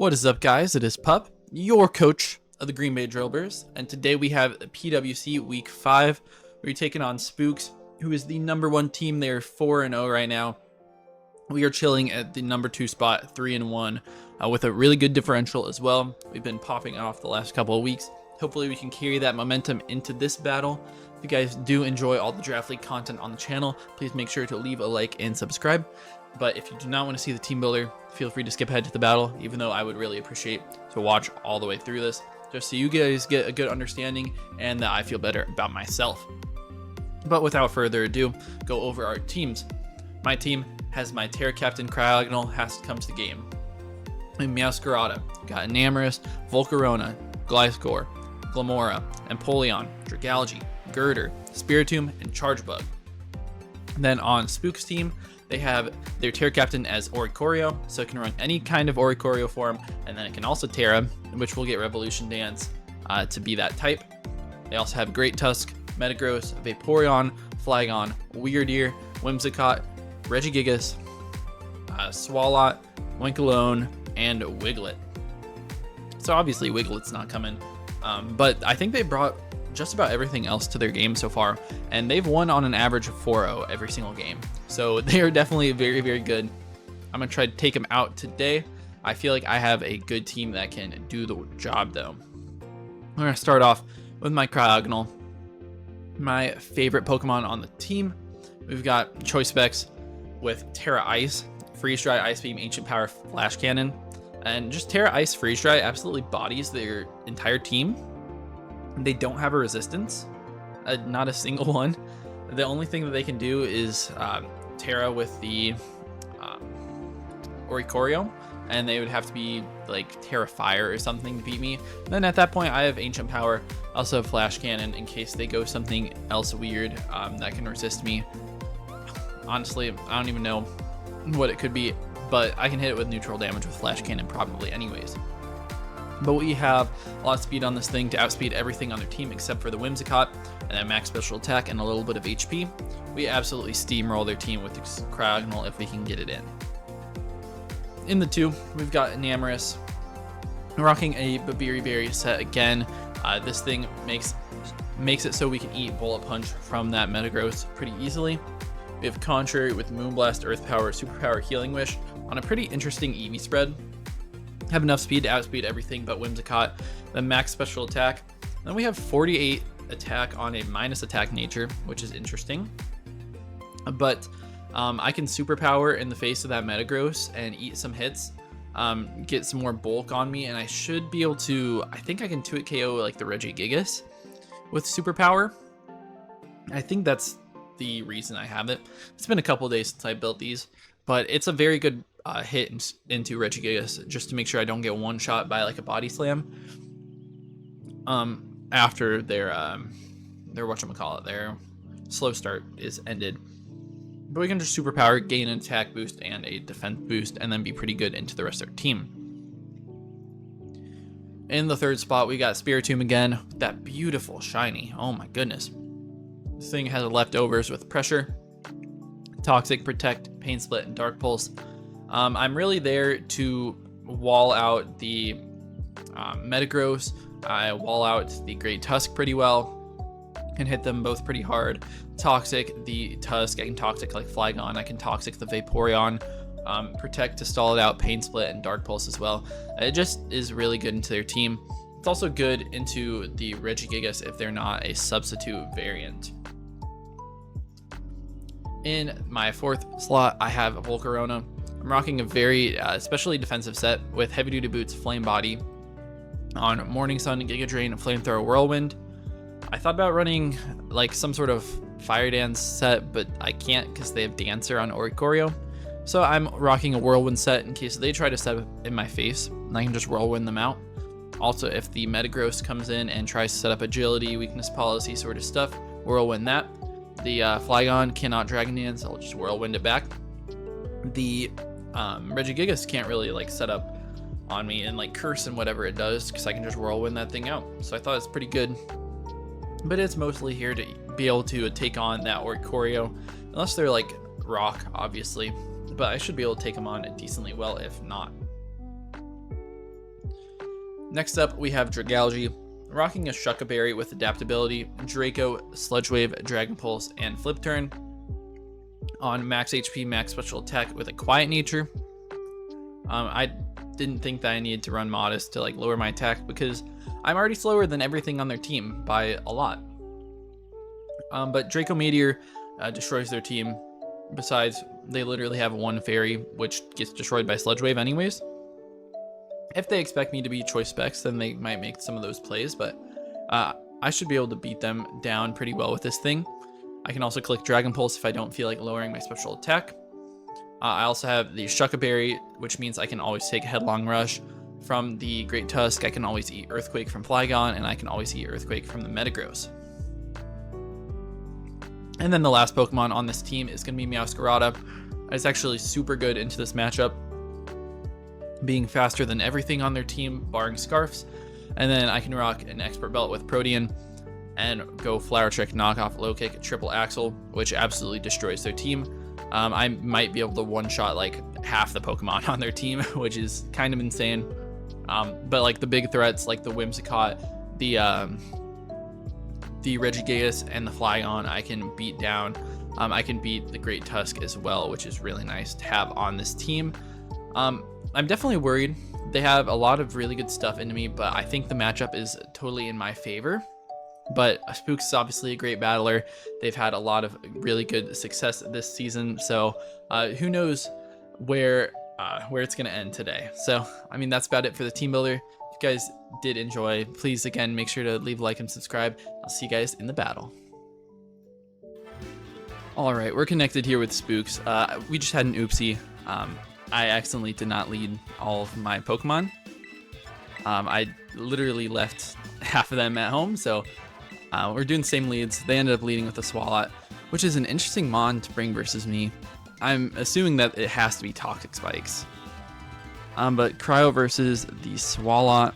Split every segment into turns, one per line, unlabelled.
What is up, guys? It is Pup, your coach of the Green Bay Drillbears, and today we have PWC Week 5. We're taking on Spookz, who is the #1 team. They are 4-0 right now. We are chilling at the #2 spot, 3-1, with a really good differential as well. We've been popping off the last couple of weeks. Hopefully we can carry that momentum into this battle. If you guys do enjoy all the Draft League content on the channel, please make sure to leave a like and subscribe. But if you do not want to see the team builder, feel free to skip ahead to the battle, even though I would really appreciate to watch all the way through this, just so you guys get a good understanding and that I feel better about myself. But without further ado, go over our teams. My team has my Tera captain Cryogonal has to come to the game. In Meowscarada, got Enamorus, Volcarona, Gliscor, Glamora, Empoleon, Dragalge, Girder, Spiritomb, and Chargebug. Then on Spook's team, they have their Tera captain as Oricorio, so it can run any kind of Oricorio form, and then it can also Tera, which will get Revolution Dance to be that type. They also have Great Tusk, Metagross, Vaporeon, Flygon, Weirdeer, Whimsicott, Regigigas, Swalot, Winkalone, and Wiglet. So obviously Wiglet's not coming, but I think they brought just about everything else to their game so far, and they've won on an average of 4-0 every single game. So they are definitely very, very good. I'm gonna try to take them out today. I feel like I have a good team that can do the job though. We're gonna start off with my Cryogonal. My favorite Pokemon on the team. We've got Choice Specs with Tera Ice, Freeze Dry, Ice Beam, Ancient Power, Flash Cannon, and just Tera Ice, Freeze Dry absolutely bodies their entire team. They don't have a resistance, not a single one. The only thing that they can do is Tera with the Oricorio, and they would have to be like Tera Fire or something to beat me. And then at that point, I have Ancient Power, also have Flash Cannon in case they go something else weird that can resist me. Honestly, I don't even know what it could be, but I can hit it with neutral damage with Flash Cannon probably anyways. But we have a lot of speed on this thing to outspeed everything on their team except for the Whimsicott, and then max special attack and a little bit of HP. We absolutely steamroll their team with the Cryogonal if we can get it in. In the 2, we've got Enamorus, rocking a Berry set again. This thing makes it so we can eat Bullet Punch from that Metagross pretty easily. We have Contrary with Moonblast, Earth Power, Superpower, Healing Wish on a pretty interesting EV spread. Have enough speed to outspeed everything but Whimsicott, then max special attack. Then we have 48 attack on a minus attack nature, which is interesting. But I can superpower in the face of that Metagross and eat some hits, get some more bulk on me, and I should be able to, I think I can 2-hit KO like the Regigigas with superpower. I think that's the reason I have it. It's been a couple days since I built these, but it's a very good hit into Regigigas just to make sure I don't get one shot by like a body slam after their whatchamacallit, their slow start is ended. But we can just superpower, gain an attack boost and a defense boost, and then be pretty good into the rest of our team. In the 3rd spot, we got Spiritomb again, that beautiful shiny. Oh my goodness. This thing has leftovers with Pressure, Toxic, Protect, Pain Split, and Dark Pulse. I'm really there to wall out the Metagross. I wall out the Great Tusk pretty well, can hit them both pretty hard. Toxic the Tusk, I can Toxic like Flygon, I can Toxic the Vaporeon, Protect to stall it out, Pain Split, and Dark Pulse as well. It just is really good into their team. It's also good into the Regigigas if they're not a substitute variant. In my 4th slot, I have Volcarona. I'm rocking a very especially defensive set with Heavy Duty Boots, Flame Body on Morning Sun, Giga Drain, Flamethrower, Whirlwind. I thought about running like some sort of Fire Dance set, but I can't because they have Dancer on Oricorio. So I'm rocking a Whirlwind set in case they try to set up in my face, and I can just Whirlwind them out. Also, if the Metagross comes in and tries to set up Agility, Weakness Policy sort of stuff, Whirlwind that. The Flygon cannot Dragon Dance, I'll just Whirlwind it back. The Regigigas can't really like set up on me and like curse and whatever it does because I can just Whirlwind that thing out. So I thought it's pretty good, but it's mostly here to be able to take on that Oricorio, unless they're like rock obviously, but I should be able to take them on decently well if not. Next up, we have Dragalge, rocking a Shucka Berry with adaptability, Draco, Sludge Wave, Dragon Pulse, and Flip Turn. On max HP, max special attack with a Quiet Nature. I didn't think that I needed to run Modest to like lower my attack because I'm already slower than everything on their team by a lot. But Draco Meteor destroys their team. Besides, they literally have one fairy, which gets destroyed by Sludge Wave anyways. If they expect me to be choice specs, then they might make some of those plays, but I should be able to beat them down pretty well with this thing. I can also click Dragon Pulse if I don't feel like lowering my special attack. I also have the Shucka Berry, which means I can always take Headlong Rush from the Great Tusk. I can always eat Earthquake from Flygon, and I can always eat Earthquake from the Metagross. And then the last Pokemon on this team is going to be Meowscarada. It's actually super good into this matchup, being faster than everything on their team, barring Scarfs. And then I can rock an Expert Belt with Protean and go Flower Trick, Knockoff, Low Kick, Triple Axle, which absolutely destroys their team. I might be able to one-shot like half the Pokemon on their team, which is kind of insane. But like the big threats, like the Whimsicott, the Regigigas, and the Flygon, I can beat down. I can beat the Great Tusk as well, which is really nice to have on this team. I'm definitely worried. They have a lot of really good stuff into me, but I think the matchup is totally in my favor. But Spookz is obviously a great battler. They've had a lot of really good success this season, so who knows where it's going to end today. So, I mean, that's about it for the team builder. If you guys did enjoy, please, again, make sure to leave a like and subscribe. I'll see you guys in the battle. All right, we're connected here with Spookz. We just had an oopsie. I accidentally did not lead all of my Pokemon. I literally left half of them at home, so we're doing the same leads. They ended up leading with a Swalot, which is an interesting mon to bring versus me. I'm assuming that it has to be Toxic Spikes. But Cryo versus the Swalot.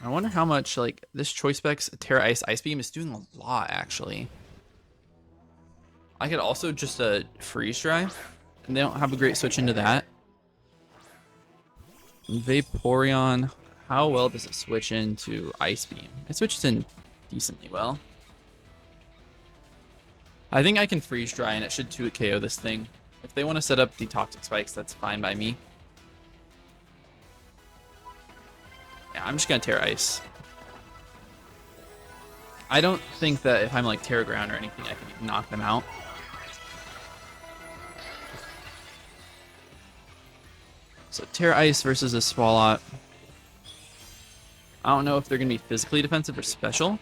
I wonder how much, like, this Choice Specs Tera Ice Ice Beam is doing a lot, actually. I could also just Freeze Dry, and they don't have a great switch into that. Vaporeon, how well does it switch into Ice Beam? It switches in decently well. I think I can Freeze Dry, and it should 2-hit KO this thing. If they want to set up the Toxic Spikes, that's fine by me. Yeah, I'm just gonna Tera Ice. I don't think that if I'm like Tera Ground or anything, I can knock them out. So Tera Ice versus a Swalot. I don't know if they're gonna be physically defensive or special.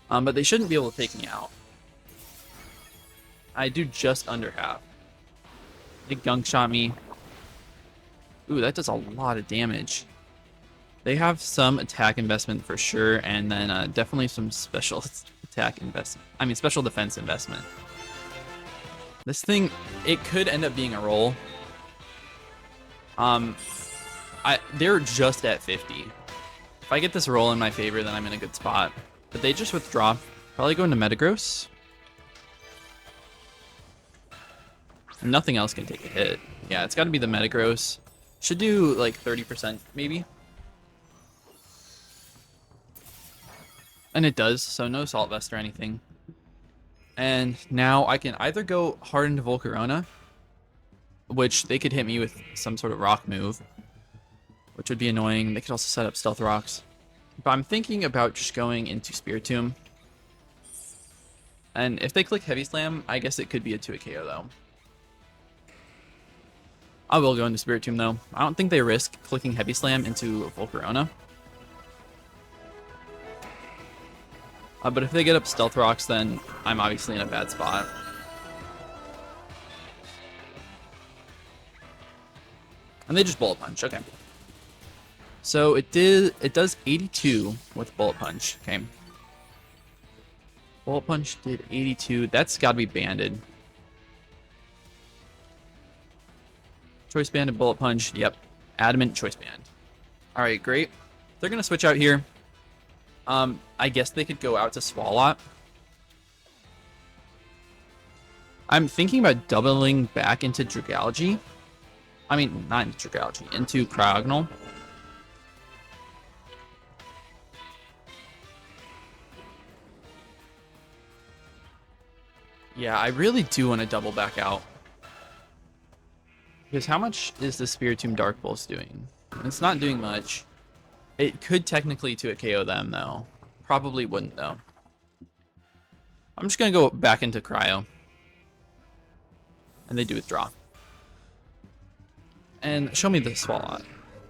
But they shouldn't be able to take me out. I do just under half. They gunk shot me. Ooh, that does a lot of damage. They have some attack investment for sure, and then definitely some special attack investment. I mean, special defense investment. This thing, it could end up being a roll. They're just at 50. If I get this roll in my favor, then I'm in a good spot. But they just withdraw. Probably go into Metagross. Nothing else can take a hit. Yeah, it's got to be the Metagross. Should do like 30% maybe. And it does, so no Salt Vest or anything. And now I can either go hard into Volcarona, which they could hit me with some sort of rock move, which would be annoying. They could also set up Stealth Rocks. But I'm thinking about just going into Spiritomb. And if they click Heavy Slam, I guess it could be a 2-hit KO though. I will go into Spiritomb though. I don't think they risk clicking Heavy Slam into Volcarona. But if they get up Stealth Rocks, then I'm obviously in a bad spot. And they just Bullet Punch, okay. So it does 82 with Bullet Punch, okay. Bullet Punch did 82, that's gotta be banded. Choice Band and Bullet Punch, yep. Adamant Choice Band. Alright, great. They're gonna switch out here. I guess they could go out to Swalot. I'm thinking about doubling back into Dragalge. I mean, not into Trick Algae, into Cryogonal. Yeah, I really do want to double back out. Because how much is the Spiritomb Dark Pulse doing? It's not doing much. It could technically 2-hit KO them, though. Probably wouldn't, though. I'm just going to go back into Cryo. And they do withdraw. And show me the Swalot.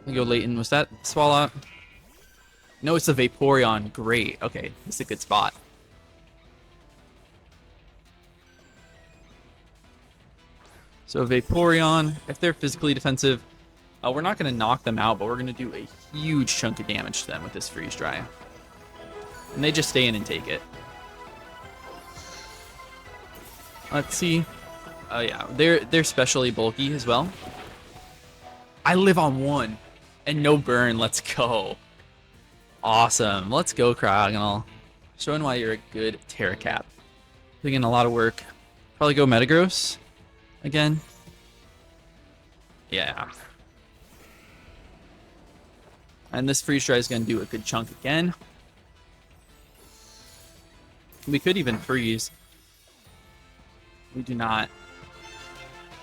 We go Leighton. Was that Swalot? No, it's the Vaporeon. Great. Okay, this is a good spot. So Vaporeon, if they're physically defensive, we're not going to knock them out, but we're going to do a huge chunk of damage to them with this Freeze Dry. And they just stay in and take it. Let's see. Oh yeah, they're especially bulky as well. I live on 1 and no burn. Let's go. Awesome. Let's go, Cryogonal. Showing why you're a good Tera Cap. Putting in a lot of work. Probably go Metagross again. Yeah. And this Freeze Dry is going to do a good chunk again. We could even freeze. We do not.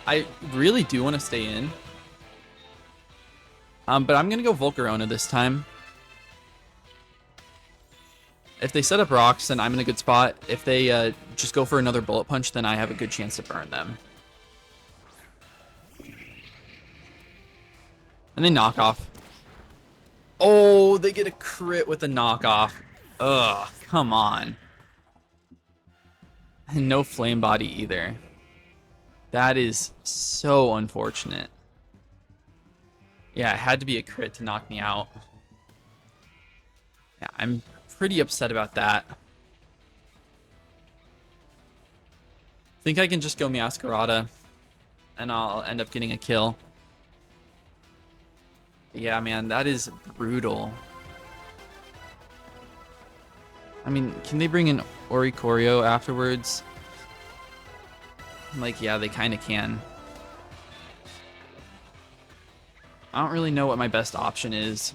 I really do want to stay in. But I'm going to go Volcarona this time. If they set up rocks, then I'm in a good spot. If they just go for another Bullet Punch, then I have a good chance to burn them. And they knock off. Oh, they get a crit with a knockoff. Ugh, come on. And no Flame Body either. That is so unfortunate. Yeah, it had to be a crit to knock me out. Yeah, I'm pretty upset about that. Think I can just go Meowscarada and I'll end up getting a kill. Yeah, man, that is brutal. I mean, can they bring in Oricorio afterwards? Like, yeah, they kind of can. I don't really know what my best option is.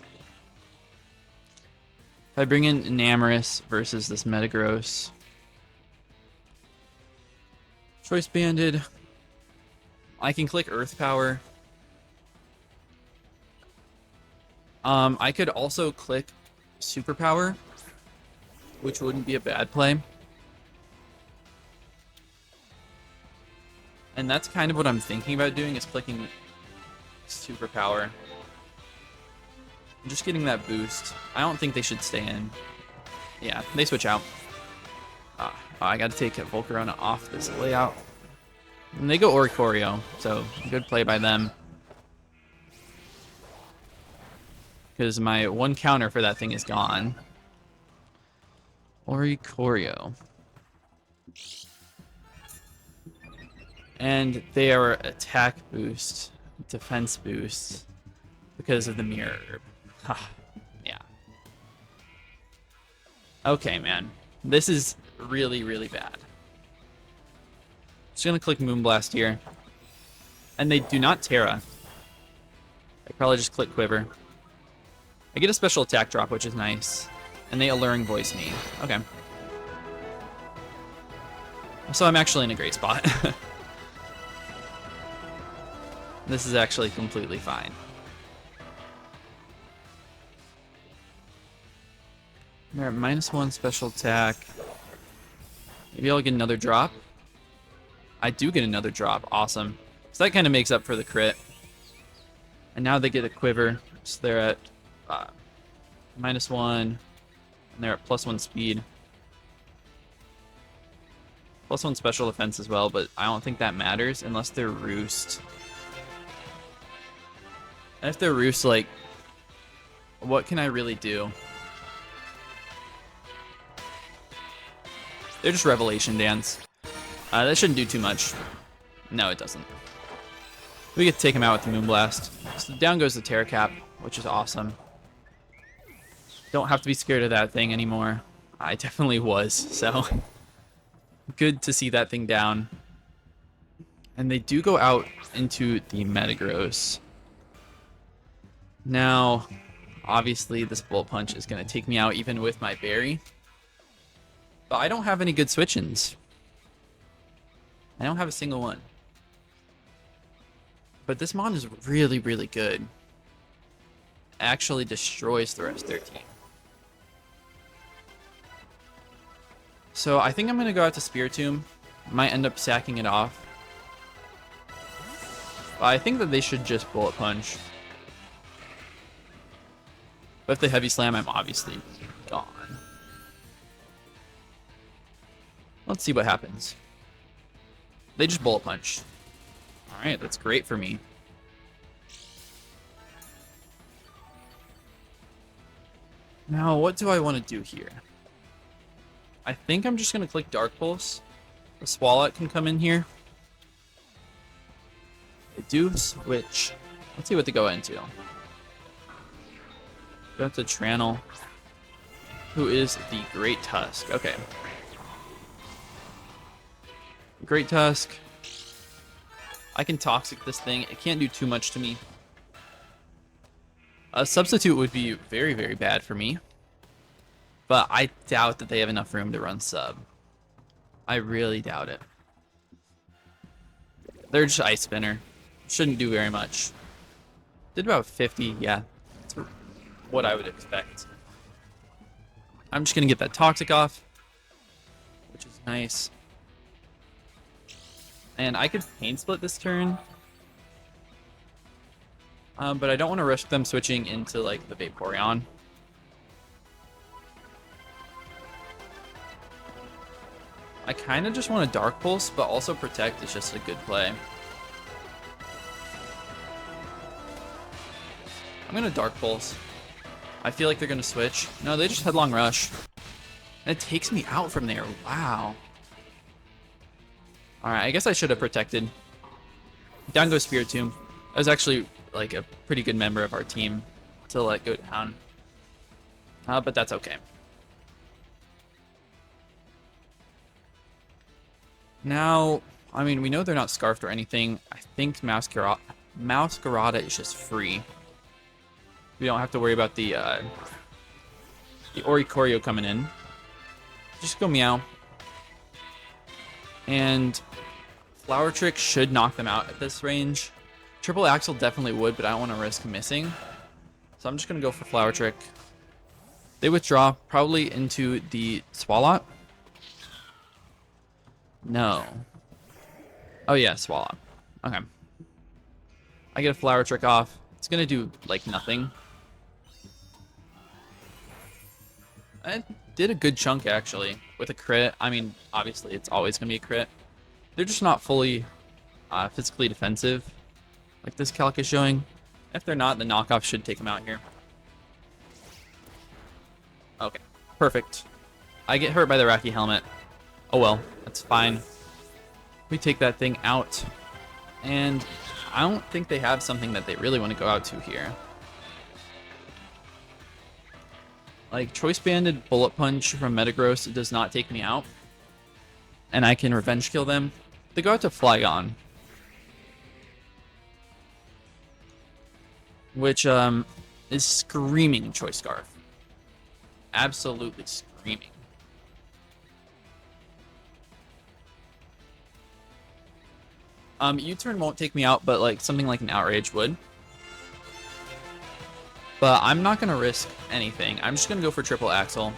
If I bring in Enamorus versus this Metagross. Choice Banded. I can click Earth Power. I could also click Superpower, which wouldn't be a bad play. And that's kind of what I'm thinking about doing, is clicking Superpower. I'm just getting that boost. I don't think they should stay in. Yeah, they switch out. I gotta take Volcarona off this layout. And they go Oricorio, so good play by them. Because my one counter for that thing is gone. Oricorio. And they are attack boost, defense boost, because of the Mirror Herb. Yeah. Okay, man. This is really, really bad. Just gonna click Moonblast here. And they do not Tera. I probably just click Quiver. I get a special attack drop, which is nice. And they Alluring Voice me. Okay. So I'm actually in a great spot. This is actually completely fine. They're at -1 special attack. Maybe I'll get another drop. I do get another drop. Awesome. So that kind of makes up for the crit. And now they get a Quiver. So they're at -1. And they're at +1 speed. +1 special defense as well, but I don't think that matters unless they're Roost. And if they're Roost, like, what can I really do? They're just Revelation Dance. That shouldn't do too much. No, it doesn't. We get to take him out with the Moonblast. So down goes the Tera Cap, which is awesome. Don't have to be scared of that thing anymore. I definitely was, so good to see that thing down. And they do go out into the Metagross. Now, obviously, this Bullet Punch is going to take me out even with my berry. But I don't have any good switch-ins. I don't have a single one. But this Mon is really, really good. Actually destroys the rest of their team. So I think I'm going to go out to Spiritomb. Might end up sacking it off. But I think that they should just Bullet Punch. But if they Heavy Slam, I'm obviously gone. Let's see what happens. They just Bullet Punch. Alright, that's great for me. Now, what do I want to do here? I think I'm just going to click Dark Pulse. The Swalot can come in here. They do switch. Let's see what they go into. Go to Tranel, who is the Great Tusk. Okay. Great Tusk. I can Toxic this thing. It can't do too much to me. A Substitute would be very, very bad for me. But I doubt that they have enough room to run Sub. I really doubt it. They're just Ice Spinner. Shouldn't do very much. Did about 50, yeah. That's what I would expect. I'm just going to get that Toxic off, which is nice. And I could Pain Split this turn. But I don't want to risk them switching into, like, the Vaporeon. I kind of just want a Dark Pulse, but also Protect is just a good play. I'm going to Dark Pulse. I feel like they're going to switch. No, they just Headlong Rush. And it takes me out from there. Wow. Alright, I guess I should have protected. Down goes Spiritomb. I was actually like a pretty good member of our team to let go down. But that's okay. Now, I mean, we know they're not Scarfed or anything. I think Meowscarada is just free. We don't have to worry about the Oricorio coming in. Just go Meow. And Flower Trick should knock them out at this range. Triple Axle definitely would, but I don't want to risk missing. So I'm just going to go for Flower Trick. They withdraw, probably into the Swalot. No. Oh yeah, Swalot. Okay. I get a Flower Trick off. It's going to do, like, nothing. I did a good chunk, actually, with a crit. I mean, obviously, it's always going to be a crit. They're just not fully physically defensive, like this calc is showing. If they're not, the knockoff should take them out here. Okay, perfect. I get hurt by the Rocky Helmet. Oh well, that's fine. We take that thing out. And I don't think they have something that they really want to go out to here. Like, Choice Banded Bullet Punch from Metagross does not take me out. And I can Revenge Kill them. They go out to Flygon. Which is screaming Choice Scarf. Absolutely screaming. U-turn won't take me out, but like something like an Outrage would. But I'm not going to risk anything. I'm just going to go for Triple Axle.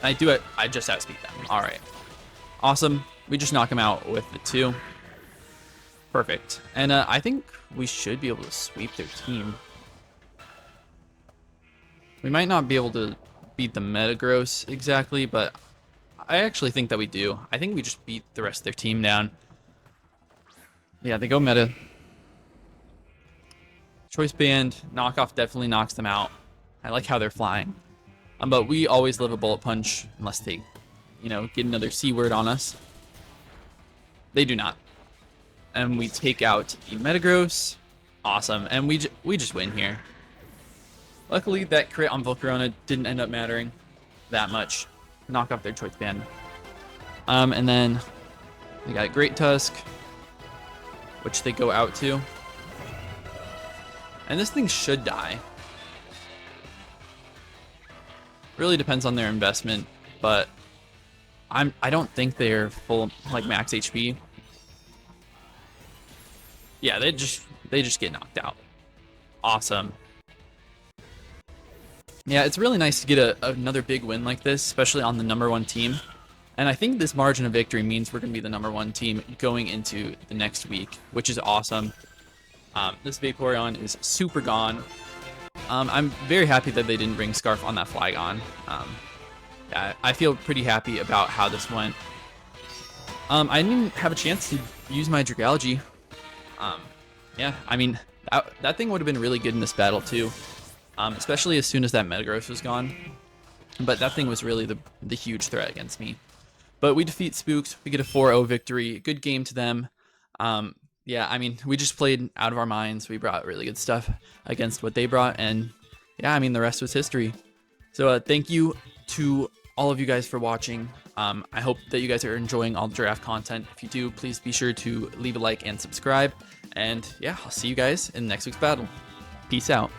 I do it. I just outspeed them. All right. Awesome. We just knock him out with the 2. Perfect. And I think we should be able to sweep their team. We might not be able to beat the Metagross exactly, but I actually think that we do. I think we just beat the rest of their team down. Yeah, they go Meta. Choice Band, knockoff definitely knocks them out. I like how they're flying. But we always live a Bullet Punch unless they, you know, get another C word on us. They do not. And we take out the Metagross. Awesome. And we just win here. Luckily, that crit on Volcarona didn't end up mattering that much. Knock off their Choice Band. And then we got Great Tusk. which they go out to. And this thing should die. Really depends on their investment, but I don't think they're full like max HP. Yeah, they just get knocked out. Awesome. Yeah, it's really nice to get another big win like this, especially on the #1 team. And I think this margin of victory means we're going to be the #1 team going into the next week, which is awesome. This Vaporeon is super gone. I'm very happy that they didn't bring Scarf on that Flygon. Yeah, I feel pretty happy about how this went. I didn't even have a chance to use my Dragalge. Yeah, I mean, that thing would have been really good in this battle too. Especially as soon as that Metagross was gone. But that thing was really the huge threat against me. But we defeat Spookz. We get a 4-0 victory. Good game to them. Yeah, I mean, we just played out of our minds. We brought really good stuff against what they brought. And yeah, I mean, the rest was history. So thank you to all of you guys for watching. I hope that you guys are enjoying all the draft content. If you do, please be sure to leave a like and subscribe. And yeah, I'll see you guys in next week's battle. Peace out.